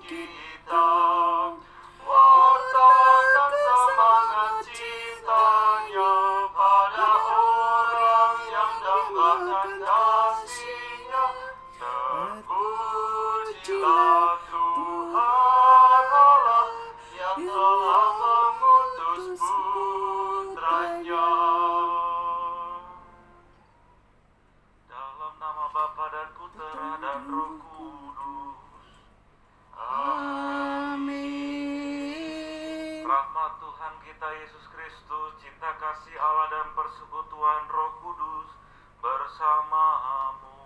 kita. Wartakan semangat cintanya pada orang yang dambakan kasih-Nya. Terpujilah Tuhan Allah yang telah mengutus Putranya. Dalam nama Bapa dan Putera dan Roh Kudus. Amin. Rahmat Tuhan kita Yesus Kristus, cinta kasih Allah dan persekutuan Roh Kudus bersamamu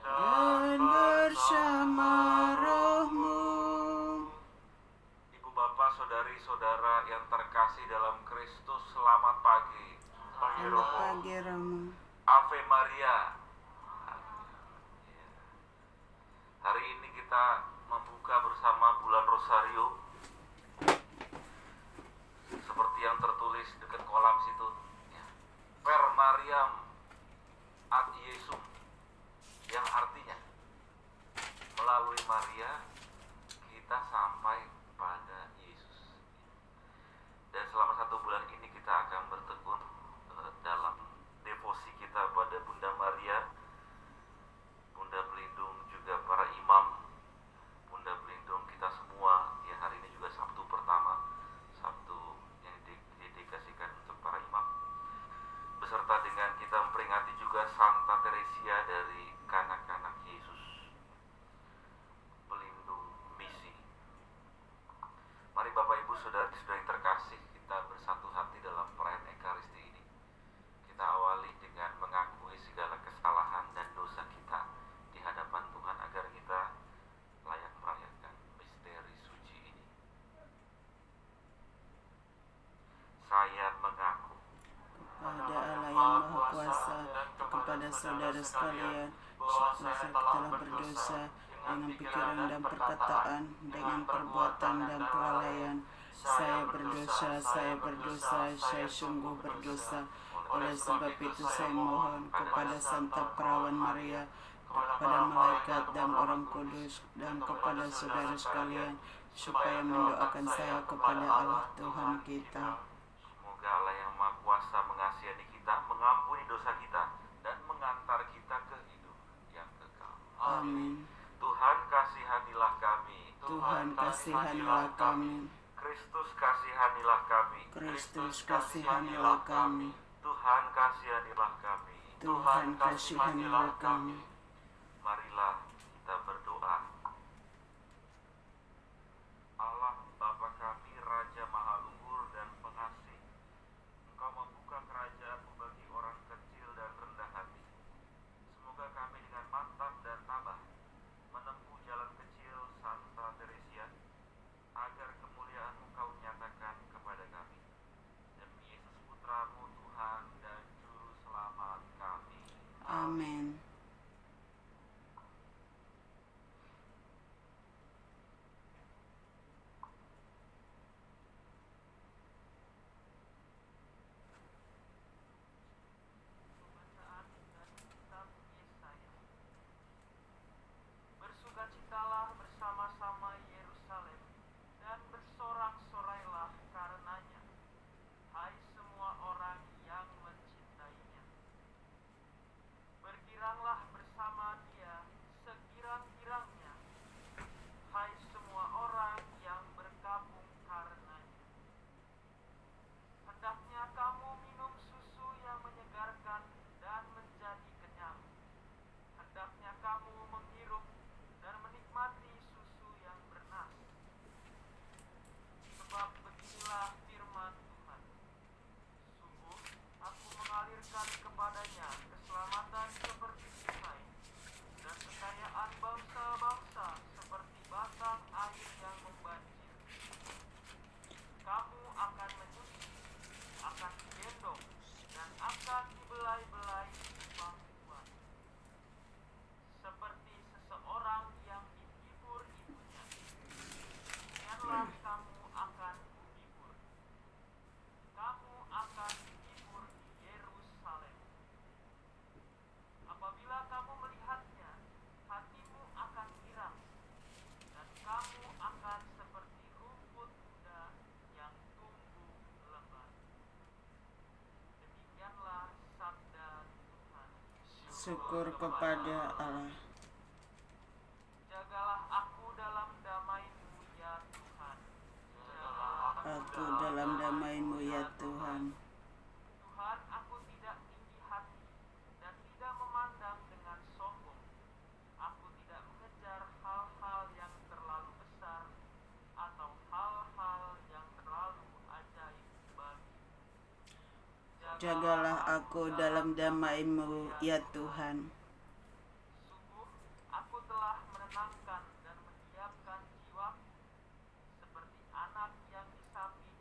Dan bersama rohmu. Ibu bapak, saudari-saudara yang terkasih dalam Kristus, selamat pagi. Pagi Selamat pagi Romo. Ave Maria. Hari ini kita membuka bersama bulan Rosario, seperti yang tertulis dekat kolam situ, ya. Per Mariam ad Iesum, yang artinya melalui Maria kita sampai pada Yesus. Dan selama 1 bulan ini kita akan bertekun dalam devosi kita pada Bunda Maria, Bunda pelindung juga para imam, Bunda pelindung kita semua. Ya, hari ini juga Sabtu pertama, Sabtu yang didedikasikan untuk para imam. Beserta dengan kita memperingati juga Santa Teresia dari kanak-kanak Yesus, pelindung misi. Mari Bapak Ibu saudara-saudari yang terkasih, kita bersatu hati dalam perayaan Ekaristi ini. Kita awali dengan mengakui segala kesalahan dan dosa kita di hadapan Tuhan agar kita layak merayakan misteri suci ini. Saya mengaku Pada Allah yang Maha Kuasa, kepada saudara sekalian, bahwa saya telah berdosa dengan pikiran dan perkataan, dengan perbuatan dan kelalaian. Saya berdosa, saya sungguh berdosa. Oleh sebab itu saya mohon kepada Santa Perawan Maria, kepada malaikat dan orang kudus, dan kepada saudara sekalian, supaya mendoakan saya kepada Allah Tuhan kita. semoga Allah yang Maha Kuasa mengasihi kita, mengampuni dosa kita, dan mengantar kita ke hidup yang kekal. Amin. Tuhan kasihanilah kami. Tuhan kasihanilah kami. Kristus kasihanilah kami. Kristus kasihanilah kami. Tuhan kasihanilah kami. Tuhan kasihanilah kami. Marilah kita berdoa. Allah Bapa kami, Raja Maha Luhur dan Pengasih, Engkau membuka kerajaanmu bagi orang kecil dan rendah hati. Semoga kami dengan mantap dan tabah menempuh jalan kecil Santa Teresia, agar kemuliaan-Mu Kau nyatakan kepada kami. Demi Yesus Putramu, Tuhan dan Juru Selamat kami. Amin. Syukur kepada Allah. Jagalah aku dalam damai-Mu ya Tuhan. Aku dalam damai-Mu ya Tuhan. Tuhan, aku tidak tinggi hati dan tidak memandang dengan sombong. Aku tidak mengejar hal-hal yang terlalu besar atau hal-hal yang terlalu ajaib bagi. Jagalah aku dalam damai-Mu ya Tuhan. Sungguh, aku telah menenangkan dan mendiamkan jiwaku seperti anak yang disapih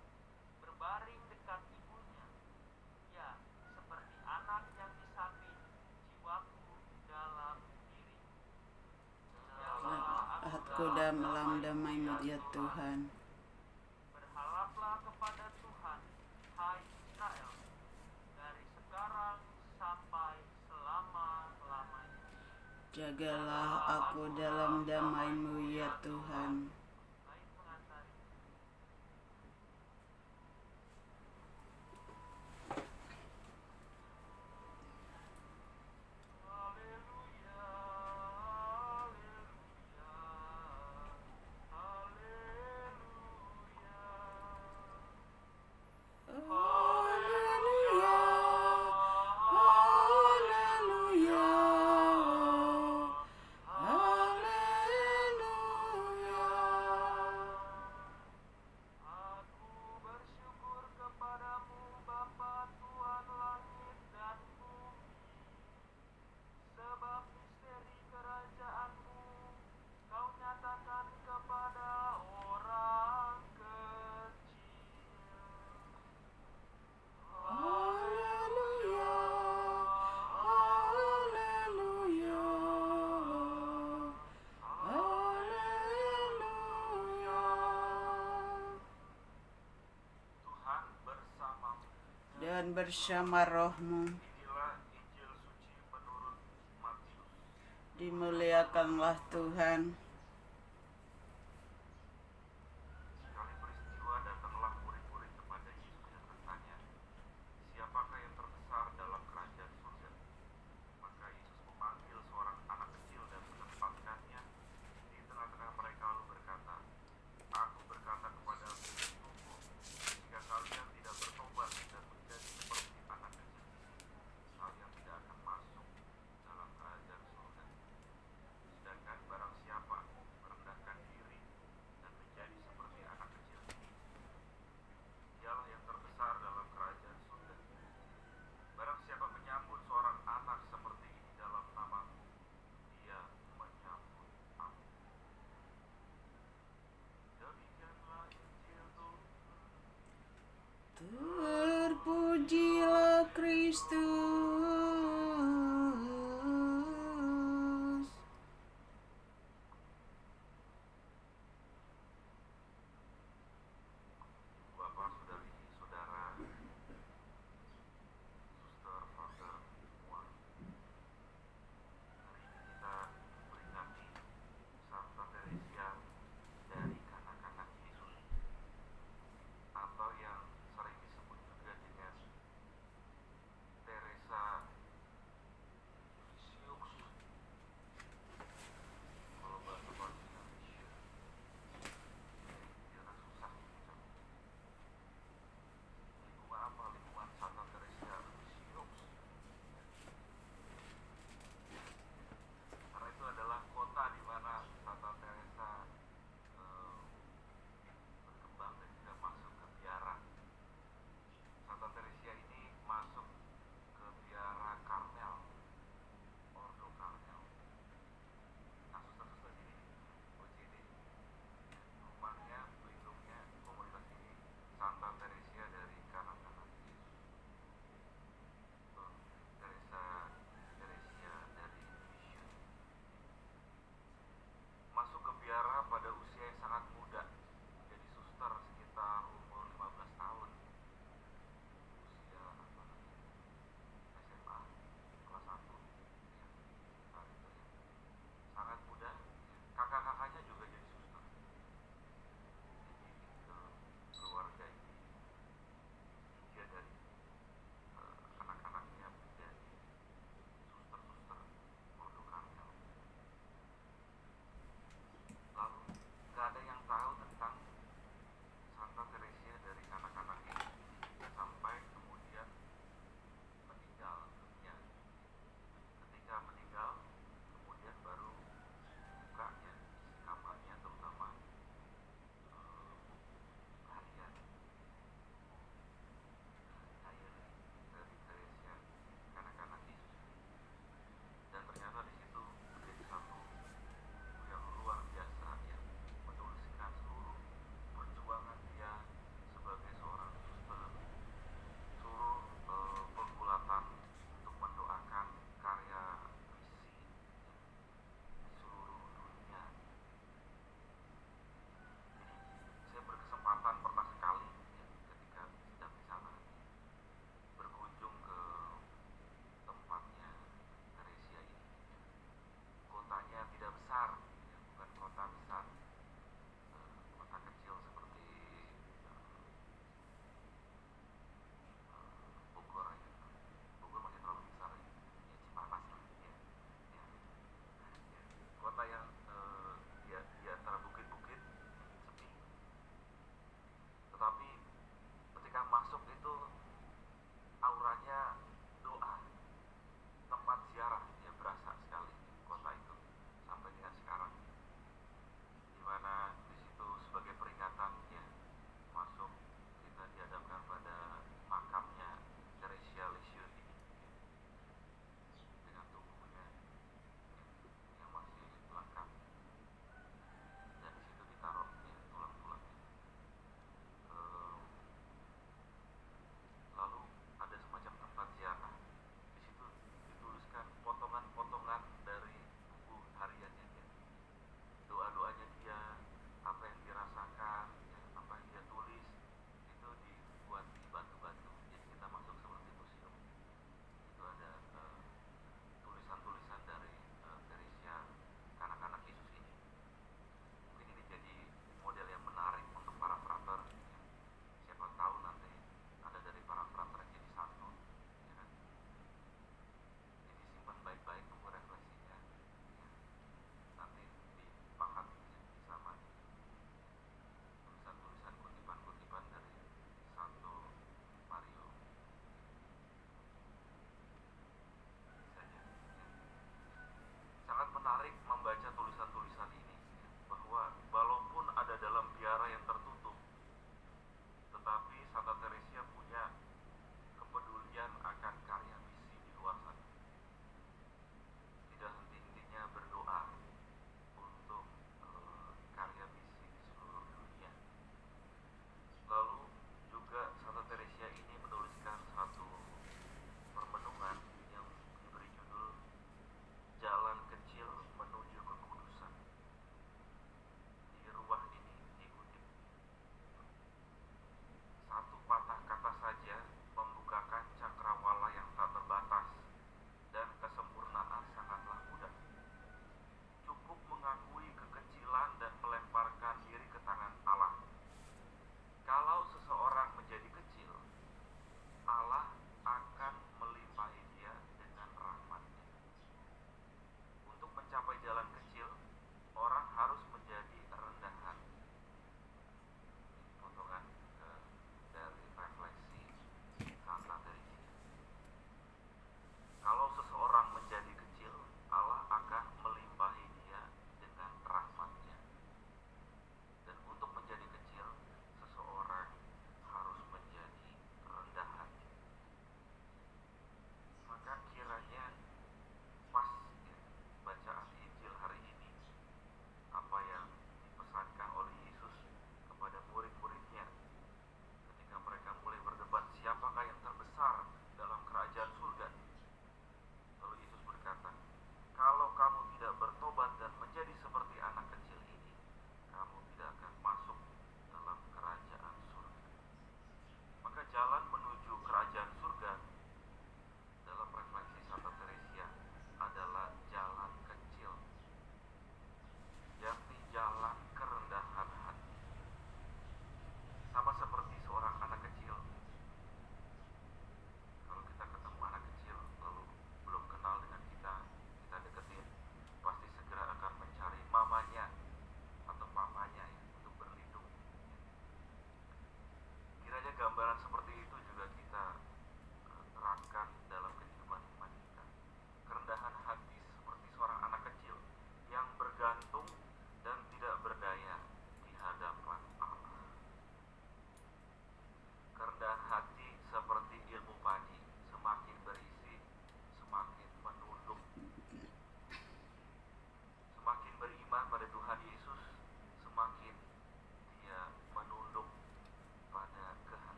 berbaring dekat ibunya. Ya, seperti anak yang disapih jiwaku dalam diri. Aku dalam damai-Mu ya Tuhan. Berharaplah kepada Tuhan, hai Israel, dari sekarang sampai selama-lamanya. Jagalah aku dalam damai-Mu ya Tuhan. Baik pengantari. Haleluya, haleluya, haleluya. Haleluya, haleluya, haleluya. Aku bersyukur kepadamu Bapa Tuhan langit dan bumi, sebab misteri kerajaanmu kau nyatakan kepada orang kecil. Haleluya, haleluya, haleluya. Tuhan bersamamu. Dan bersama rohmu, Inilah Injil suci menurut Matius. dimuliakanlah Tuhan. Sekali peristiwa datanglah murid-murid kepada Yesus dan bertanya, siapakah yang terbesar dalam kerajaan surga? Maka Yesus memanggil seorang anak kecil dan menempatkannya di tengah-tengah mereka lalu berkata, Aku berkata kepadamu, tunggu, jika kalian tidak bertobat dan menjadi seperti anak kecil ini, kalian tidak akan masuk dalam kerajaan surga. Sedangkan barang siapa merendahkan diri dan menjadi seperti anak kecil ini, dialah yang terbesar dalam kerajaan surga. Barang siapa menyambut seorang anak seperti ini dalam namaku, dia menyambut aku. Demikianlah Injil Tuhan. Terpujilah Kristus. Bapak, saudari, saudara, suster, father, semua. Hari ini kita memperingati Santa Teresia dari kanak-kanak Yesus, atau yang sering disebut juga dengan Teresa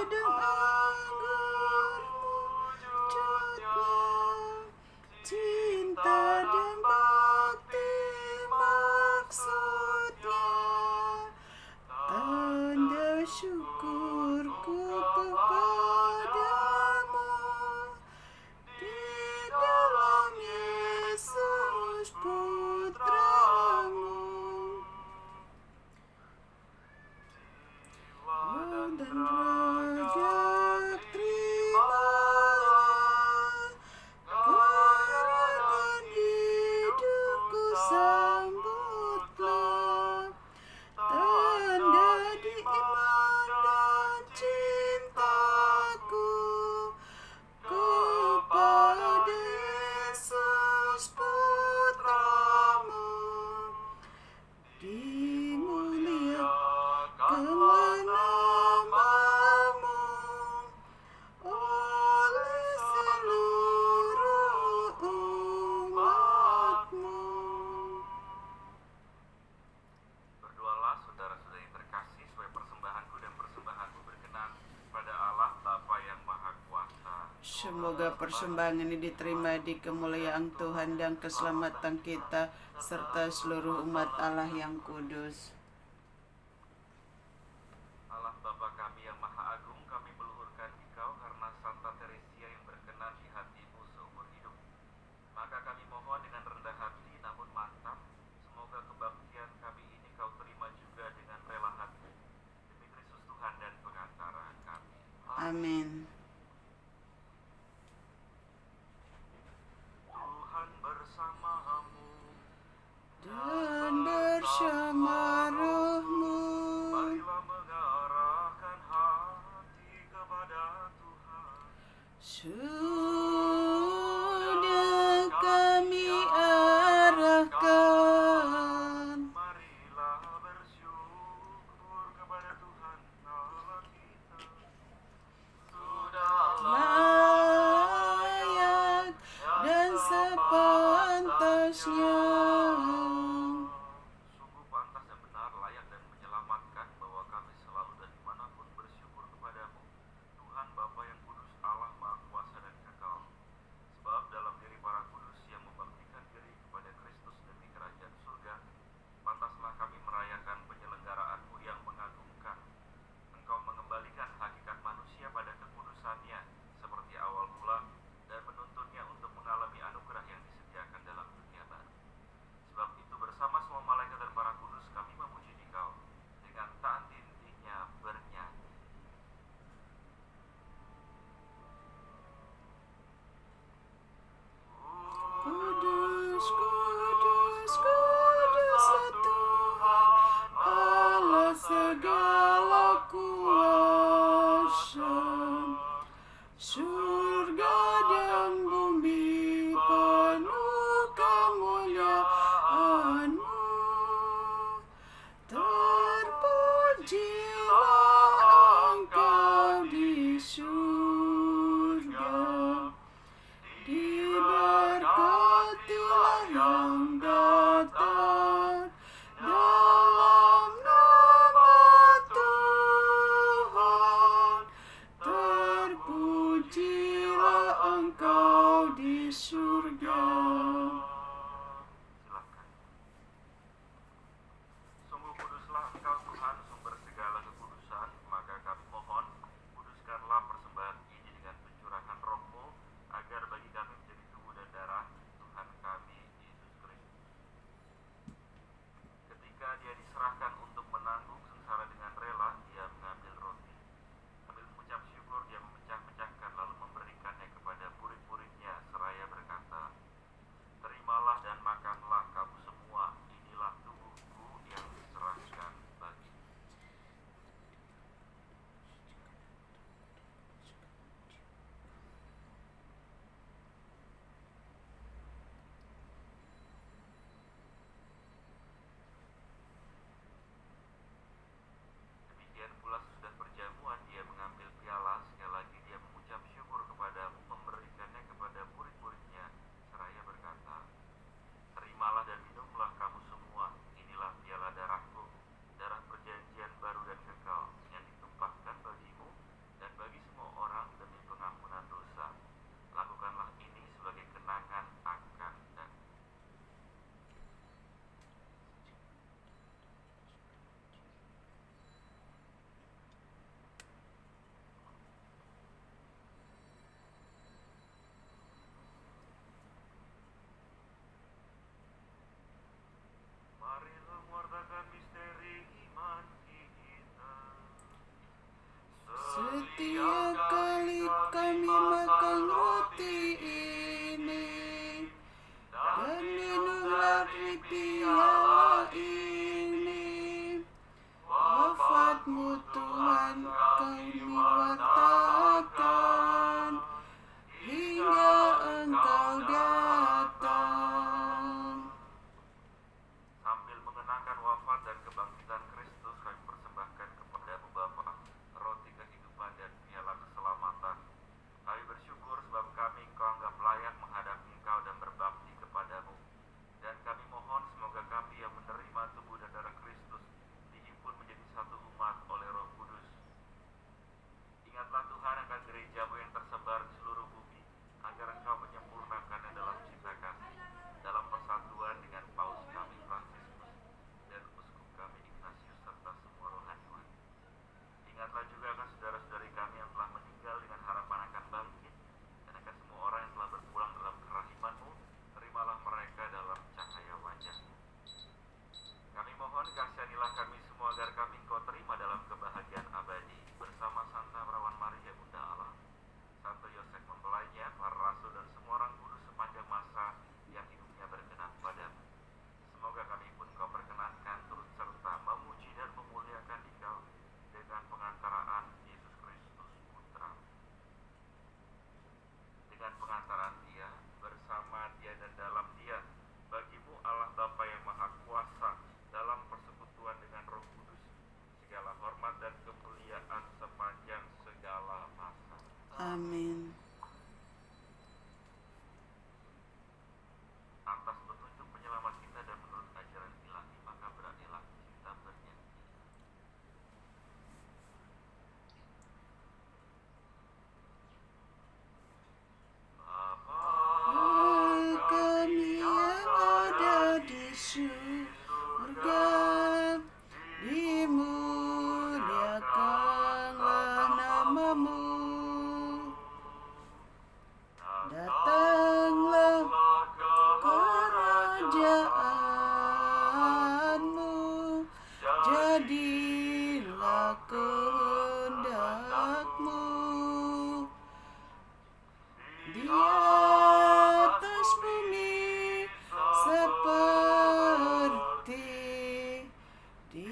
ladang anggur wujudnya, cinta dan bakti maksudnya, tanda syukurku kepadamu di dalam Yesus Putramu. Dan raja terimalah karya dan hidupku sambutlah, tanda di iman dan cintaku kepada Yesus Putramu. Dimuliakanlah namamu oleh seluruh umatmu. Berdoalah saudara-saudari terkasih supaya persembahanku dan persembahanmu berkenan pada Allah Bapa yang Maha Kuasa. Semoga persembahan ini diterima di kemuliaan Tuhan dan keselamatan kita serta seluruh umat Allah yang kudus. Allah Bapa kami yang Maha Agung, kami meluhurkan Engkau karena Santa Teresia yang berkenan di hatimu seumur hidup. Maka kami mohon dengan rendah hati namun mantap, semoga kebaktian kami ini Kau terima juga dengan rela hati. Demi Kristus Tuhan dan pengantara kami. Amin. Tuhan bersamamu Dan bersama rohmu, marilah mengarahkan hati kepada Tuhan. sudah kami arahkan. Marilah bersyukur kepada Tuhan Allah kita. Layak dan sepantasnya. Sungguh pantas dan benar, layak dan menyelamatkan bahwa kami selalu dan dimanapun bersyukur kepadamu, Tuhan Bapa yang kudus, Allah Maha Kuasa dan Kekal. Sebab dalam diri para kudus yang membaktikan diri kepada Kristus demi kerajaan surga, pantaslah kami merayakan penyelenggaraan-Mu yang mengagumkan. Engkau mengembalikan hakikat manusia pada kekudusannya seperti awal mula dan menuntunnya untuk mengalami anugerah yang disediakan dalam dunia baru. Sebab itu bersama semua malaikat dan para kudus kami memuji Dikau dengan tak henti-hentinya bernyanyi. Kudus, kudus, kuduslah Tuhan, Allah segala kuasa. Surga dan bumi penuh kemuliaan-Mu. Terpujilah Engkau di surga. Diberkatilah yang datang dalam nama Tuhan. Terpujilah Engkau di surga. Silakan. Sungguh kuduslah Engkau Tuhan, sumber segala kekudusan, maka kami mohon, kuduskanlah persembahan ini dengan pencurahan Roh-Mu, agar bagi kami menjadi tubuh dan darah Tuhan kami Yesus Kristus. Ketika Dia diserahkan untuk menanggung sengsara dengan rela, Dia mengambil roti. Sambil mengucap syukur, Dia memecah-mecahkan lalu memberikannya kepada murid-muridnya seraya berkata, kerajaanmu, jadilah kehendakmu di atas bumi seperti di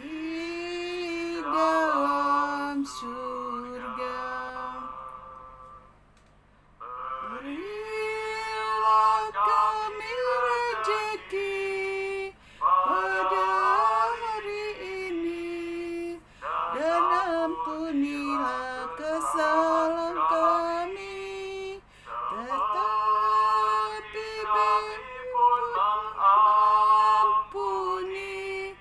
dalam surga. Berilah kami rezeki pada hari ini, dan ampunilah kesalahan kami, tetapi ampuni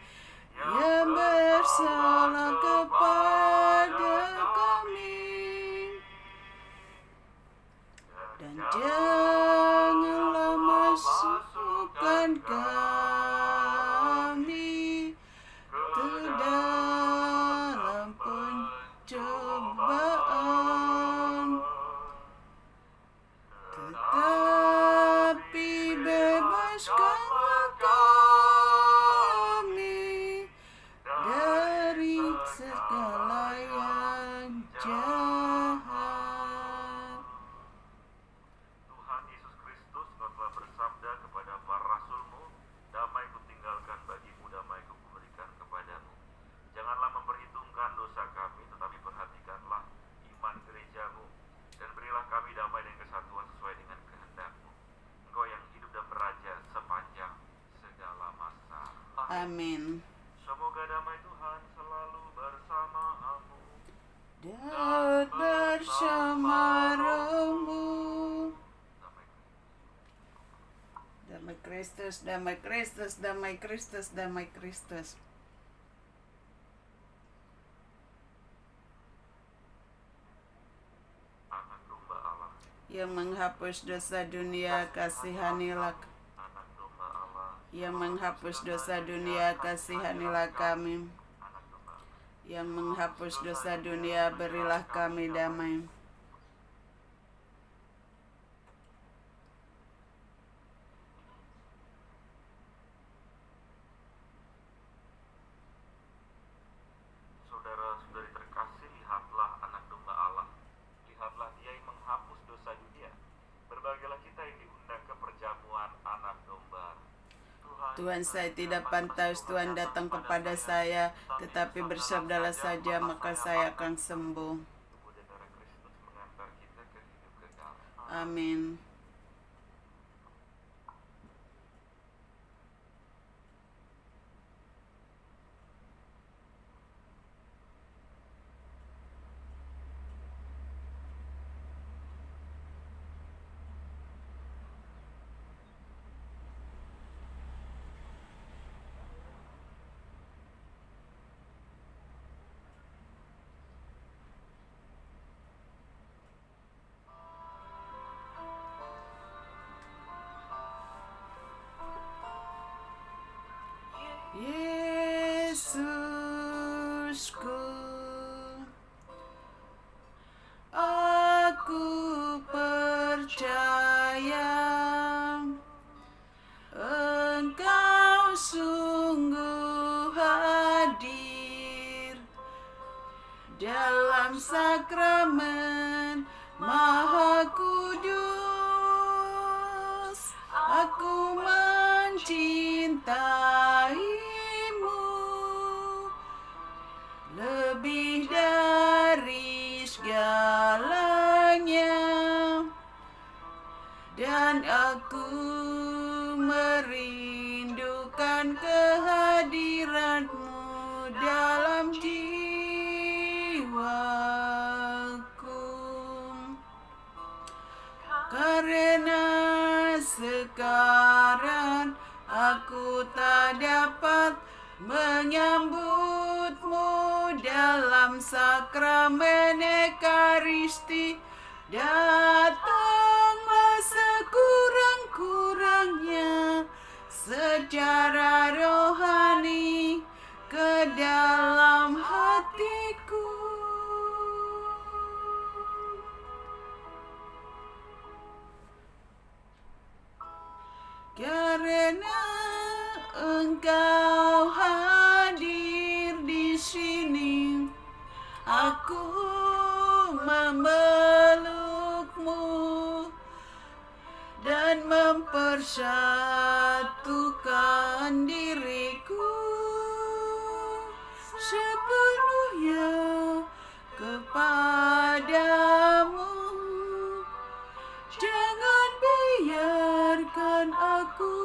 yang bersalah kepada kami, dan janganlah masukkan kami ke dalam pencobaan, tetapi bebaskanlah kami dari segala yang jahat. Tuhan Yesus Kristus, Engkau telah bersabda kepada para rasul-Mu, damai kutinggalkan bagimu, damai kuberikan kepadamu. Janganlah memperhitungkan dosa kami, tetapi perhatikanlah iman gerejamu, dan berilah kami damai dan kesatuan sesuai dengan kehendak-Mu. Engkau yang hidup dan beraja sepanjang segala masa. Amin. Semoga damai Tuhan selalu bersamamu. Dan bersama rohmu. Damai Kristus, damai Kristus, damai Kristus, damai Kristus. Anak domba Allah, Yang menghapus dosa dunia, kasihanilah. anak domba Allah, Yang menghapus dosa dunia, kasihanilah kami. anak domba Allah. Yang menghapus dosa dunia, berilah kami damai. Saudara-saudari terkasih, lihatlah anak domba Allah. Lihatlah dia yang menghapus dosa dunia. Berbahagialah kita yang diundang ke perjamuan anak domba. Tuhan, saya tidak pantas Tuhan datang kepada saya, tetapi bersabdalah saja, maka saya akan sembuh. Tubuh dan darah Kristus mengantar kita ke hidup kekal. Amin. Yesusku, aku percaya Engkau sungguh hadir dalam sakramen Maha Kudus. Aku mencintaimu lebih dari segalanya, dan aku merindukan kehadiranmu dalam jiwaku. Karena sekarang aku tak dapat menyambutmu dalam sakramen Ekaristi, datanglah sekurang-kurangnya secara rohani ke dalam hatiku. Karena Engkau hadir di sini, aku memelukmu dan mempersatukan diriku sepenuhnya kepadamu. Jangan biarkan aku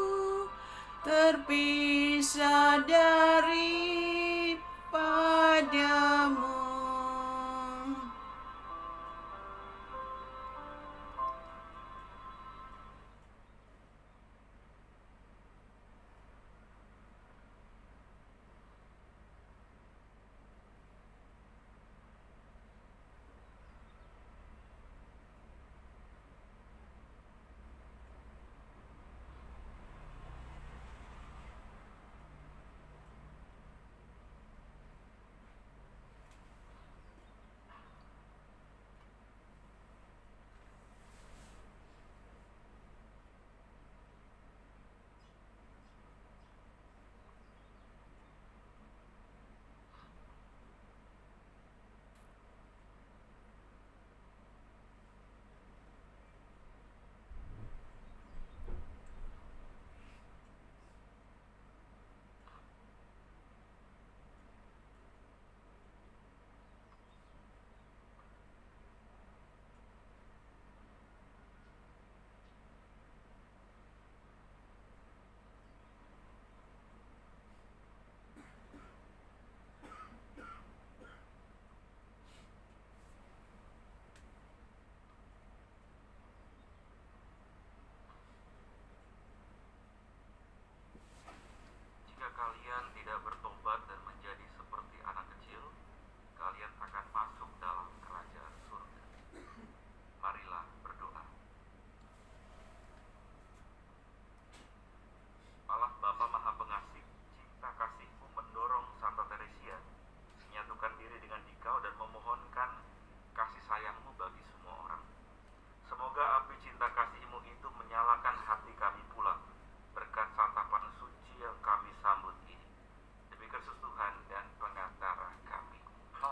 terpisah daripadamu. Jika kalian tidak bertobat dan menjadi seperti anak kecil, kalian akan masuk dalam kerajaan surga. Marilah berdoa. Allah Bapa Maha Pengasih, cinta kasih-Mu mendorong Santa Teresia menyatukan diri dengan Dikau dan memohonkan kasih sayang-Mu bagi semua orang. Semoga api cinta kasih-Mu itu menyalakan hati kami pula berkat santapan suci yang kami sambut ini. Demi Kristus Tuhan dan pengantara kami.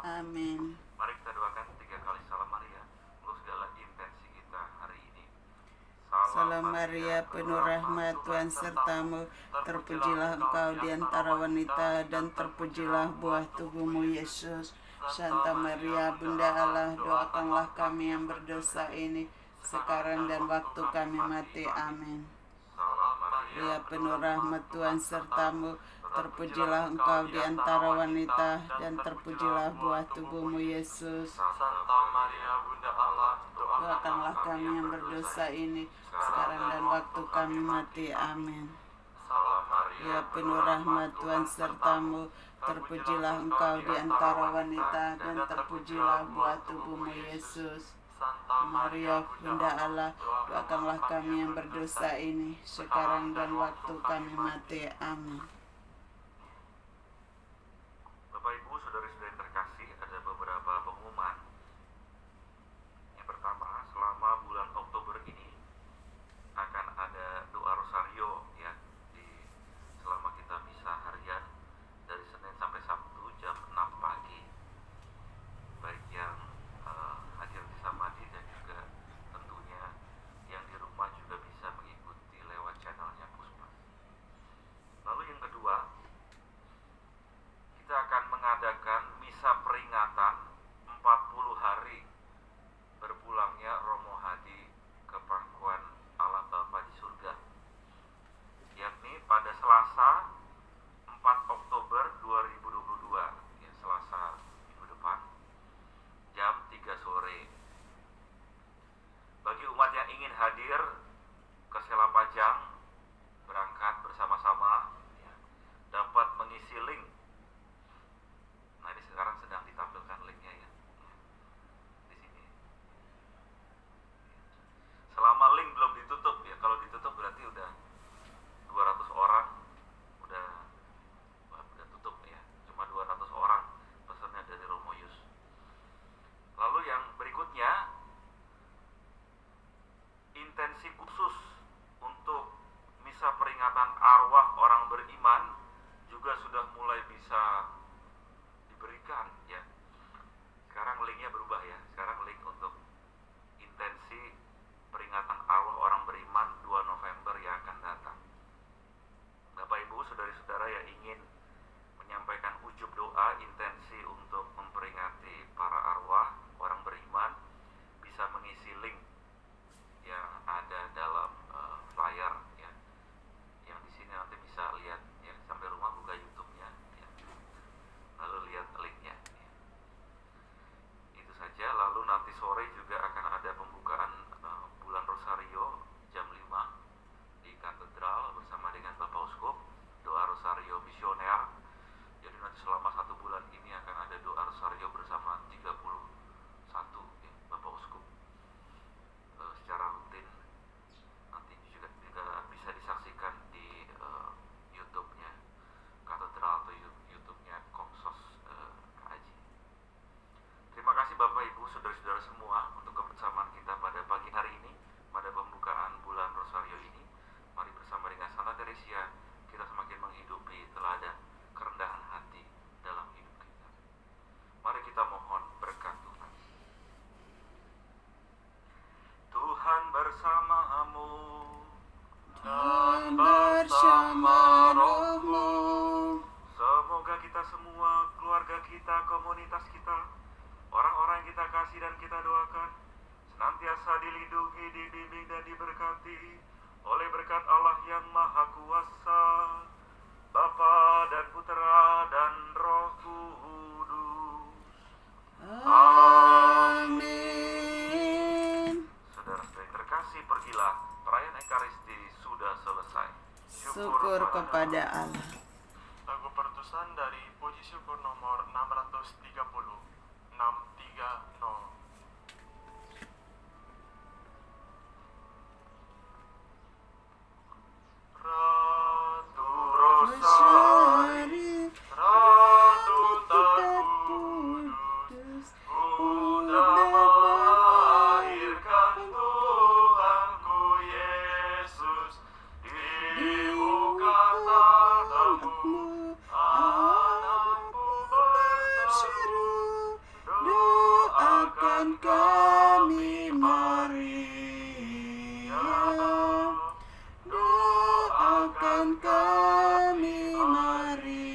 Amin. Mari kita doakan 3 kali salam Maria untuk segala intensi kita hari ini. Salam Maria, penuh rahmat, Tuhan sertamu. Terpujilah engkau di antara wanita, dan terpujilah buah tubuhmu, Yesus. Santa Maria, Bunda Allah, doakanlah kami yang berdosa ini, sekarang dan waktu kami mati. Amin. Salam Maria, Ya penuh rahmat, Tuhan sertamu. Terpujilah engkau di antara wanita, dan terpujilah buah tubuhmu, Yesus. Santa Maria, Bunda Allah, Doakanlah kami yang berdosa ini, sekarang dan waktu kami mati. Amin. Salam Maria, Ya penuh rahmat, Tuhan sertamu. Terpujilah engkau di antara wanita, dan terpujilah buah tubuhmu, Yesus. Santa Maria, Bunda Allah, doakanlah kami yang berdosa ini, sekarang dan waktu kami mati. Amin. Bapak Ibu, saudara-saudari terkasih, ada beberapa pengumuman. Yang pertama, selama bulan Oktober ini akan ada doa rosario ya selama kita misa harian dari Senin sampai Sabtu jam 6 pagi. Baik yang hadir di Samadhi dan juga tentunya yang di rumah juga bisa mengikuti lewat channelnya Puspas. Lalu yang kedua, semua untuk kebersamaan kita pada pagi hari ini, pada pembukaan bulan Rosario ini. Mari bersama dengan Santa Teresia kita semakin menghidupi teladan kerendahan hati dalam hidup kita. Mari kita mohon berkat Tuhan. Tuhan bersamamu dan bersama rohmu. Semoga kita semua, keluarga kita, komunitas kita, orang-orang yang kita kasih dan kita doakan, senantiasa dilindungi, dibimbing dan diberkati oleh berkat Allah yang Maha Kuasa, Bapa dan Putera dan Roh Kudus. Amin. Saudara-saudara yang terkasih, pergilah, perayaan Ekaristi sudah selesai. Syukur kepada Allah. Lagu pertusan dari Puji Syukur nomor 630. 630. Ratu Rosari, Ratu terkudus, Bunda melahirkan Tuhanku Yesus. Dibuka tatamu, anakku berseru, doakan kami Maria, doakan kami Maria.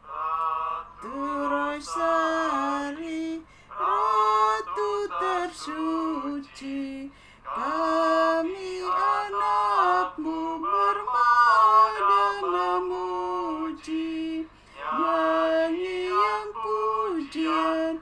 Ratu Rosari, Ratu tersuci, kami anakmu bermadam memuji, nyanyian pujian